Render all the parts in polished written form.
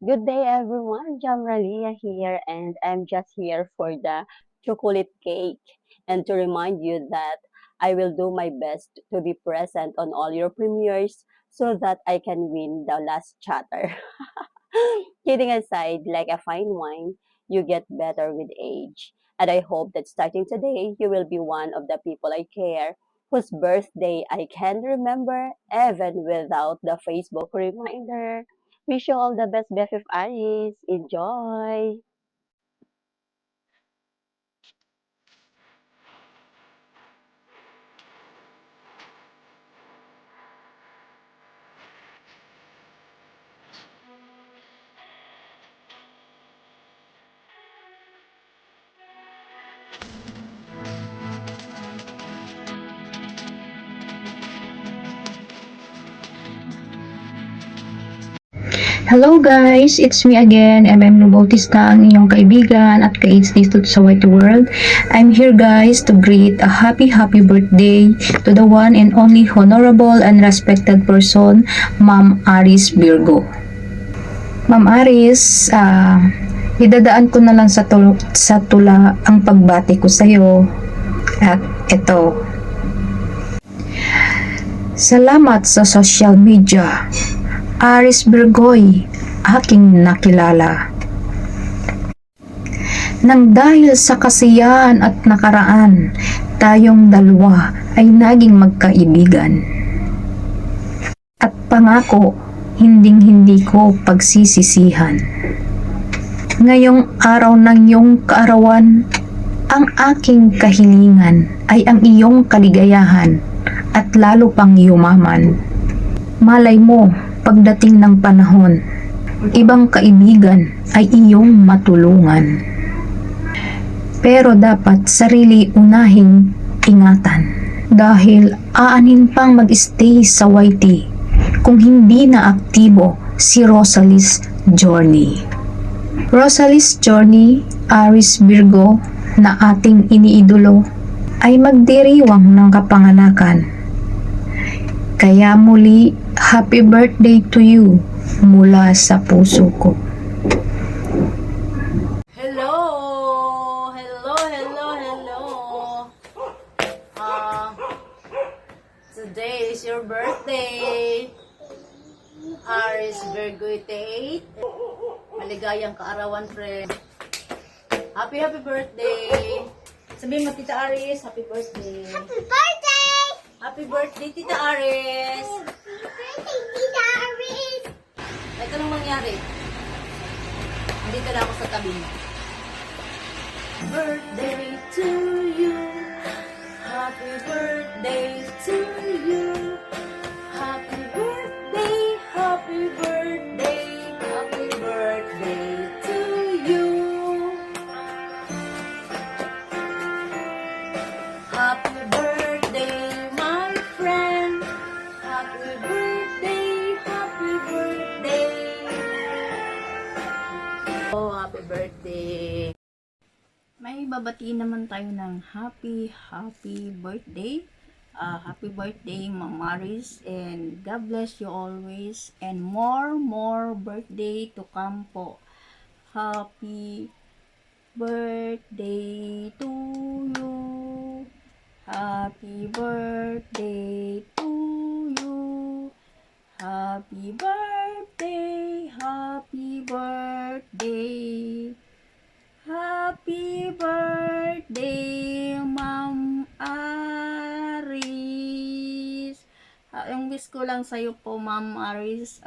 Good day, everyone. Jamralia here, and I'm just here for the chocolate cake and to remind you that I will do my best to be present on all your premieres so that I can win the last chatter. Kidding aside, like a fine wine, you get better with age. And I hope that starting today, you will be one of the people I care, whose birthday I can remember even without the Facebook reminder. Wish you all the best, Beth Aris. Enjoy! Hello guys, it's me again, MM Bautista, ang inyong kaibigan at ka-AIDS dito sa White World. I'm here guys to greet a happy birthday to the one and only honorable and respected person, Ma'am Aris Virgo. Ma'am Aris, idadaan ko na lang sa tula ang pagbati ko sa iyo. At ito, salamat sa social media. Aris Virgo'y aking nakilala. Nang dahil sa kasiyahan at nakaraan, tayong dalawa ay naging magkaibigan. At pangako, hinding-hindi ko pagsisisihan. Ngayong araw ng iyong kaarawan, ang aking kahilingan ay ang iyong kaligayahan at lalo pang yumaman. Malay mo, pagdating ng panahon, ibang kaibigan ay iyong matulungan. Pero dapat sarili unahing ingatan dahil aanin pang mag-stay sa YT kung hindi na aktibo si Rosalie's Journey. Rosalie's Journey, Aris Virgo na ating iniidolo ay magdiriwang ng kapanganakan. Kaya muli, happy birthday to you mula sa puso ko. Hello! Hello, hello, hello! Today is your birthday! Aris Virgo 88. Maligayang kaarawan, friend. Happy birthday! Sabihin mo, Tita Aris, happy birthday! Happy birthday! Happy birthday, Tita Aris! Happy birthday, Tita Aris! Ito nang mangyari. Andito na ako sa tabi mo. Birthday to you. Happy birthday to you. Happy birthday, happy birthday, happy birthday to you. Happy birthday, my friend. Happy birthday, happy birthday. Oh, happy birthday. May babatiin naman tayo ng happy birthday. Happy birthday, Ma'am Aris, and God bless you always, and more birthday to come po. Happy birthday to you. Happy birthday to you. Happy birthday, happy birthday. Happy birthday, Ma'am Aris. Yung wish ko lang sa'yo po, Ma'am Aris,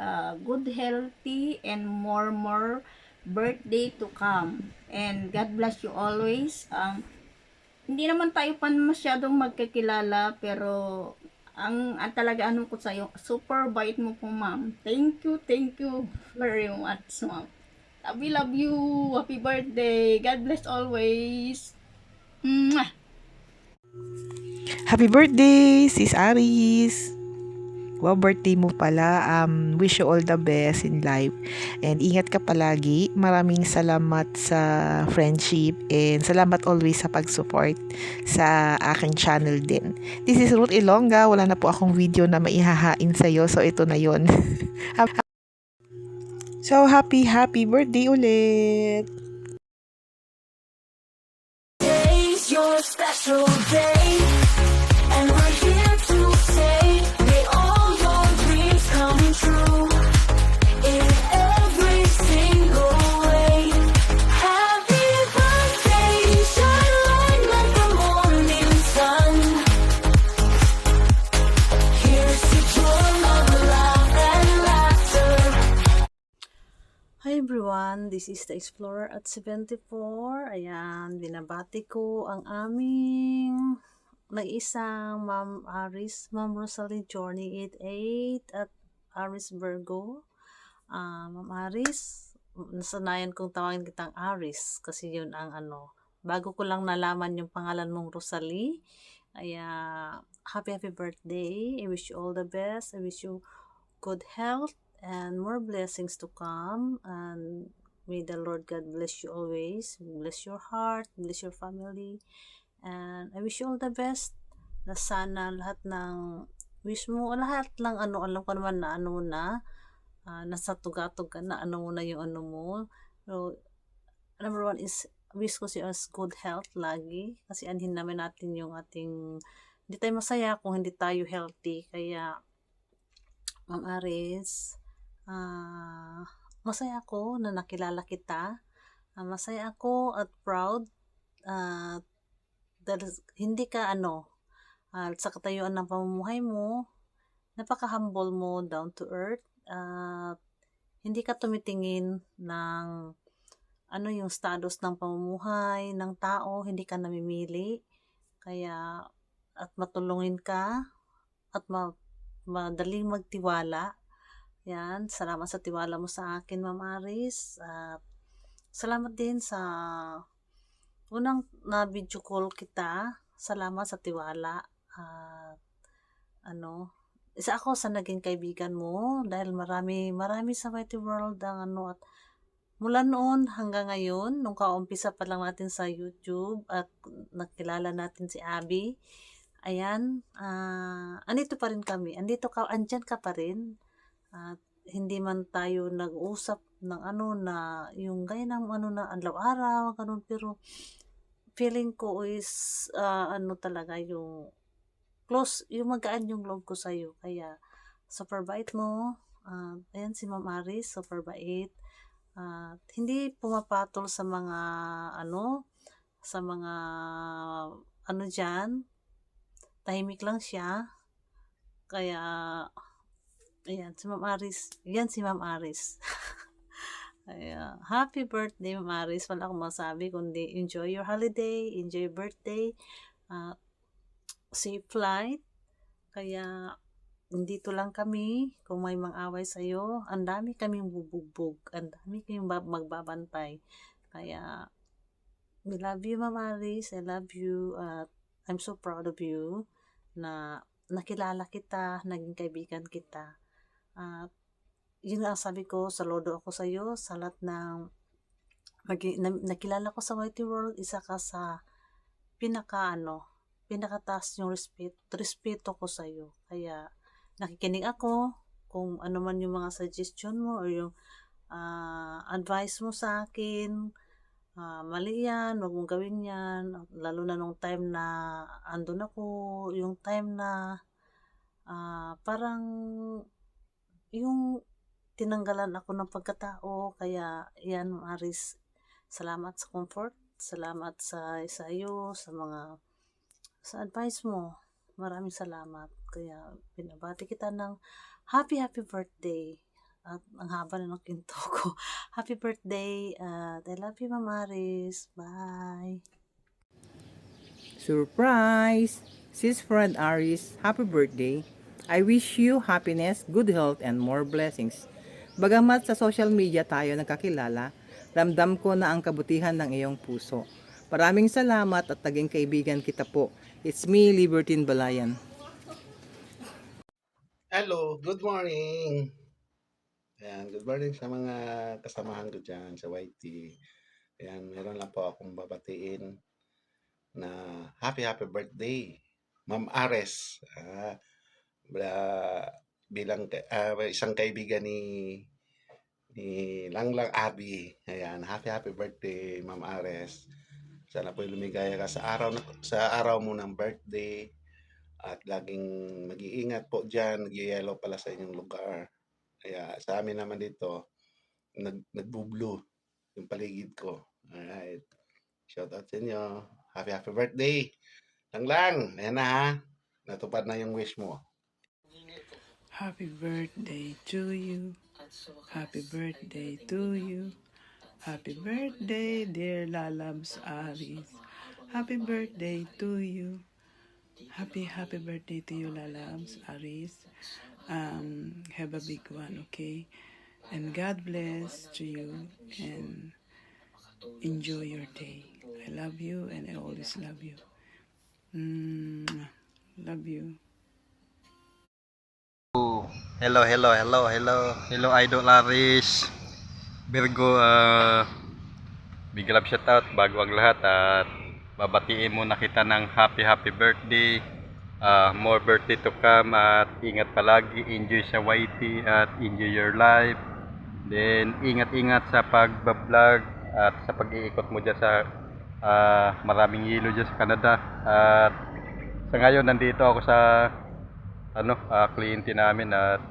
good healthy and more birthday to come. And God bless you always. Hindi naman tayo pa masyadong magkakilala, pero ang talaga ano ko sa'yo, super bait mo po, Ma'am. Thank you very much, Ma'am. Love you. Happy birthday. God bless always. Mwah! Happy birthday, Sis Aris! Wow, birthday mo pala. Wish you all the best in life. And ingat ka palagi. Maraming salamat sa friendship. And salamat always sa pag-support sa aking channel din. This is Ruth Ilongga. Wala na po akong video na maihahain sa'yo. So, ito na yon. So, happy birthday ulit! Today's your special day, and we're here to say, may all your dreams come true in every single way. Happy birthday, shine like the morning sun. Here's to joy of love and laughter. Hi everyone, this is the Explorer at 74. Ayan, binabati ko ang aming nag-isang Ma'am Aris, Ma'am Rosalie Journey 88 at Aris Virgo. Ma'am Aris, nasanayan kong tawagin kitang Aris kasi yun ang bago ko lang nalaman yung pangalan mong Rosalie. Kaya, happy birthday. I wish you all the best. I wish you good health and more blessings to come, and may the Lord God bless you always, bless your heart, bless your family, and I wish you all the best, na sana lahat ng wish mo, lahat lang alam ko naman na nasa tugatog ka na mo na yung mo. So, number one is wish ko siya as good health lagi, kasi anhin naman natin yung ating, hindi tayo masaya kung hindi tayo healthy. Kaya Ma'am Aris, masaya ako na nakilala kita. Masaya ako at proud dahil hindi ka sa katayuan ng pamumuhay mo, napaka-humble mo, down to earth, hindi ka tumitingin ng yung status ng pamumuhay ng tao, hindi ka namimili. Kaya at matulungin ka at madaling magtiwala. Yan, salamat sa tiwala mo sa akin, Ma'am Aris. Salamat din sa unang na video call kita. Salamat sa tiwala. Isa ako sa naging kaibigan mo dahil marami sa Mighty World ang at mula noon hanggang ngayon, nung kaumpisa pa lang natin sa YouTube at nakilala natin si Abby, ayan, andito pa rin kami. Andyan ka pa rin. At hindi man tayo nag-usap ng na yung gaya ng na araw-araw, ganun, pero feeling ko is talaga yung close, yung magaan yung loob ko sa'yo. Kaya super bait mo. Ayan si Ma'am Aris, super bait. Hindi pumapatol sa mga dyan, tahimik lang siya. Kaya ayan, si Ma'am Aris. Yan si Ma'am Aris. Ayan, happy birthday, Ma'am Aris. Wala akong masabi kundi enjoy your holiday, enjoy your birthday, safe flight. Kaya dito lang kami. Kung may mang-away sa'yo, ang dami kaming bubugbog, ang dami kaming magbabantay. Kaya we love you, Ma'am Aris. I love you. I'm so proud of you na nakilala kita, naging kaibigan kita. Yun nga sabi ko, saludo ako sa iyo sa lahat ng nakilala ko sa Mighty World. Isa ka sa pinakataas yung respeto ko sa iyo. Kaya nakikinig ako kung ano man yung mga suggestion mo or yung advice mo sa akin. Mali yan, huwag mong gawin yan, lalo na nung time na andun ako, yung time na parang yung tinanggalan ako ng pagkatao. Kaya yan, Aris, salamat sa comfort, salamat sa iyo, sa advice mo, maraming salamat. Kaya binabati kita ng happy birthday. At ang haba na ng kinto ko. Happy birthday. I love you, Ma'am Aris. Bye. Surprise! Sis friend Aris, happy birthday. I wish you happiness, good health, and more blessings. Bagamat sa social media tayo nagkakilala, ramdam ko na ang kabutihan ng iyong puso. Maraming salamat at naging kaibigan kita po. It's me, Libertine Balayan. Hello, good morning. Ayan, good morning sa mga kasamahan ko dyan sa YT. Ayan, meron lang po akong babatiin na happy birthday, Ma'am Ares. Bilang isang kaibigan ni ni Langlang Abi. Ayan, happy birthday, Ma'am Ares. Sana po lumigaya ka sa araw mo ng birthday at laging mag-iingat po diyan. Nag-yellow pala sa inyong lugar. Kaya sa amin naman dito, nagbu-blue yung paligid ko. Alright. Shout out sa inyo. Happy birthday. Langlang, ayan na ha. Natupad na yung wish mo. Happy birthday to you. Happy birthday to you. Happy birthday, dear Lalabs Aris. Happy birthday to you. Happy birthday to you, Lalabs Aris. Have a big one, okay? And God bless to you and enjoy your day. I love you and I always love you. Love you. Hello, Idol Aris. Virgo, big love shoutout bago ang lahat at babatiin muna kita ng happy birthday. More birthday to come at ingat palagi, enjoy sa YT at enjoy your life. Then ingat sa pagbablog at sa pag-iikot mo dyan sa maraming yelo dyan sa Canada. At sa ngayon nandito ako sa kliyente namin at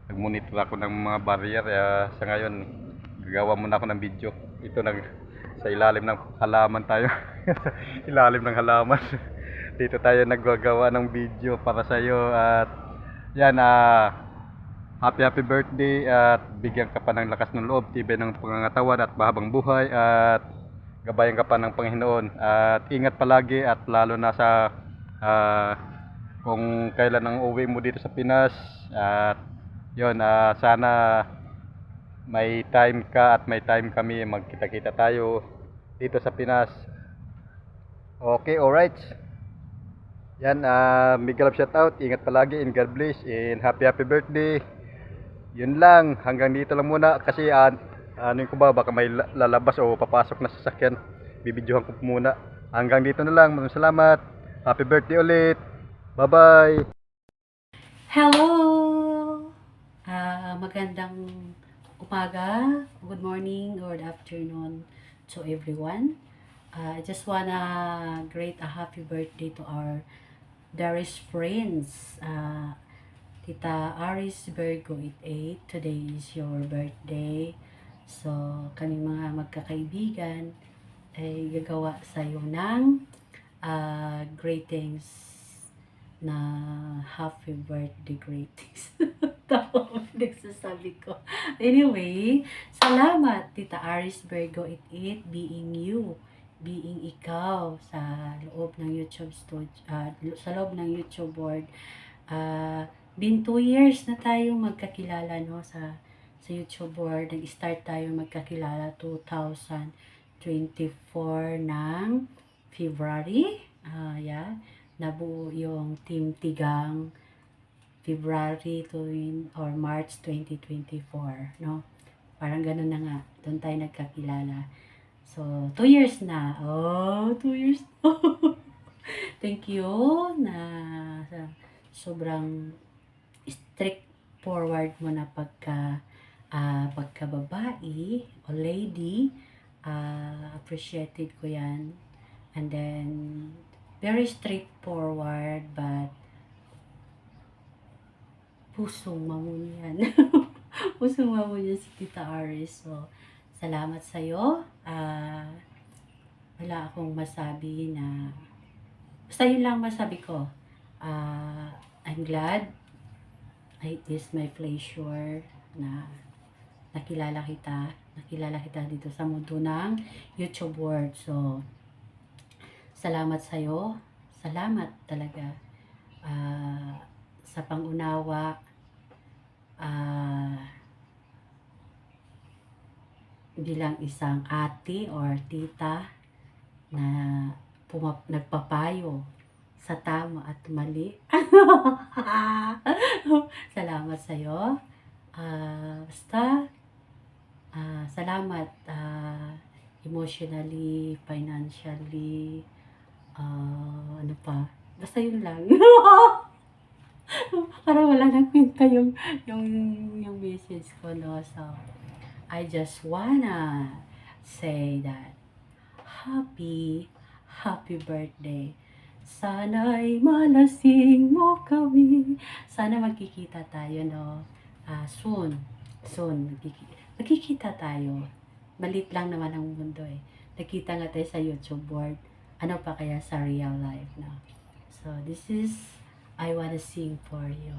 nagmonitor ako ng mga barrier. Sa ngayon gagawa muna ako ng video. Ito sa ilalim ng halaman tayo. Ilalim ng halaman. Dito tayo naggagawa ng video para sa iyo at yan, happy birthday at bigyan ka pa ng lakas ng loob, tibay ng pangangatawan at mahabang buhay at gabayan ka pa ng Panginoon at ingat palagi at lalo na sa kung kailan ang uwi mo dito sa Pinas at yun, sana may time ka at may time kami magkita-kita tayo dito sa Pinas. Okay, alright. Yan, Miguel shout out, ingat palagi and God bless and happy birthday. Yun lang, hanggang dito lang muna kasi ano ko ba, baka may lalabas o papasok na sasakyan. Bibidyohan ko muna. Hanggang dito na lang, maraming salamat. Happy birthday ulit. Bye-bye. Hello! Magandang umaga, good morning, good afternoon to everyone. I just wanna greet a happy birthday to our dearest friends, Tita Aris Virgo 88. Today is your birthday. So, kami mga magkakaibigan ay gagawa sa iyo ng greetings na happy birthday greetings. Tama, nagsasabi ko. Anyway, salamat Tita Aris Virgo 88 being you, being ikaw sa loob ng YouTube sa loob ng YouTube board. Been 2 years na tayo magkakilala, no, sa YouTube board. Nag-start tayo magkakilala 2024 ng February. Nabuo yung Team Tigang February or March 2024, no? Parang ganun na nga. Doon tayo nagkakilala. So, 2 years na. Oh, 2 years na. Thank you na sobrang strict forward mo na pagka-babae o lady. Appreciated ko yan. And then, very straightforward but pusong mamunyan. Pusong mamunyan si Tita Aris. So, salamat sa'yo. Wala akong masabi na basta yun lang masabi ko. I'm glad. It is my pleasure na nakilala kita dito sa mundo ng YouTube world. So, salamat sa'yo. Salamat talaga sa pangunawa. Bilang isang ate or tita na nagpapayo sa tama at mali. Salamat sa'yo. Basta, salamat emotionally, financially, ano pa. Basta yun lang. Parang wala nang kwenta yung message ko, no? So, I just wanna say that happy birthday. Sana'y malasing mo kami. Sana magkikita tayo, no? Soon. Magkikita tayo. Malit lang naman ang mundo eh. Nakita nga tayo sa YouTube board. Ano pa kaya sa real life, no? So, this is, I wanna sing for you.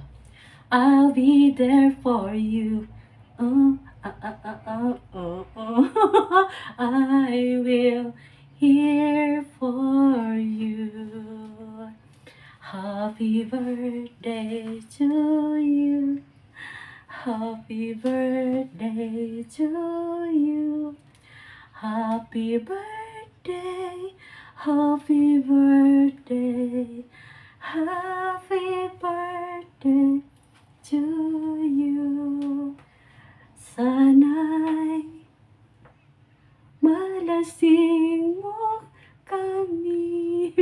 I'll be there for you. Oh, I will here for you. Happy birthday to you. Happy birthday to you. Happy birthday. Happy birthday. Happy birthday to you. Sana'y malasing mo kami.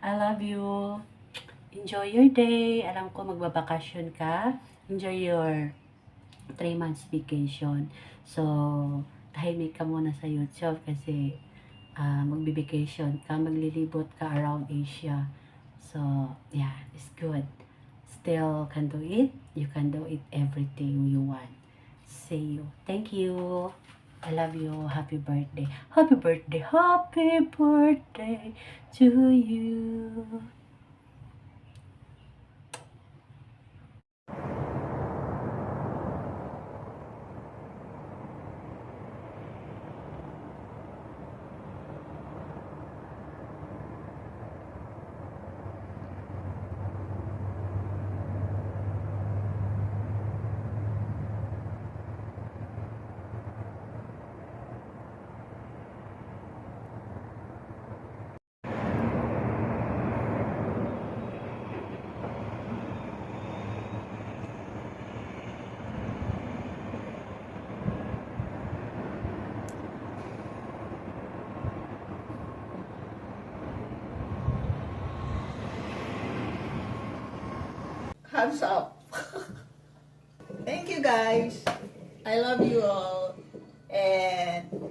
I love you. Enjoy your day. Alam ko magbabakasyon ka. Enjoy your 3 months vacation. So, tahimik ka muna sa YouTube kasi magbe-vacation ka, maglilibot ka around Asia. So, yeah, it's good. Still can do it. You can do it everything you want. See you. Thank you. I love you. Happy birthday. Happy birthday. Happy birthday to you. Hands up. Thank you guys. I love you all. And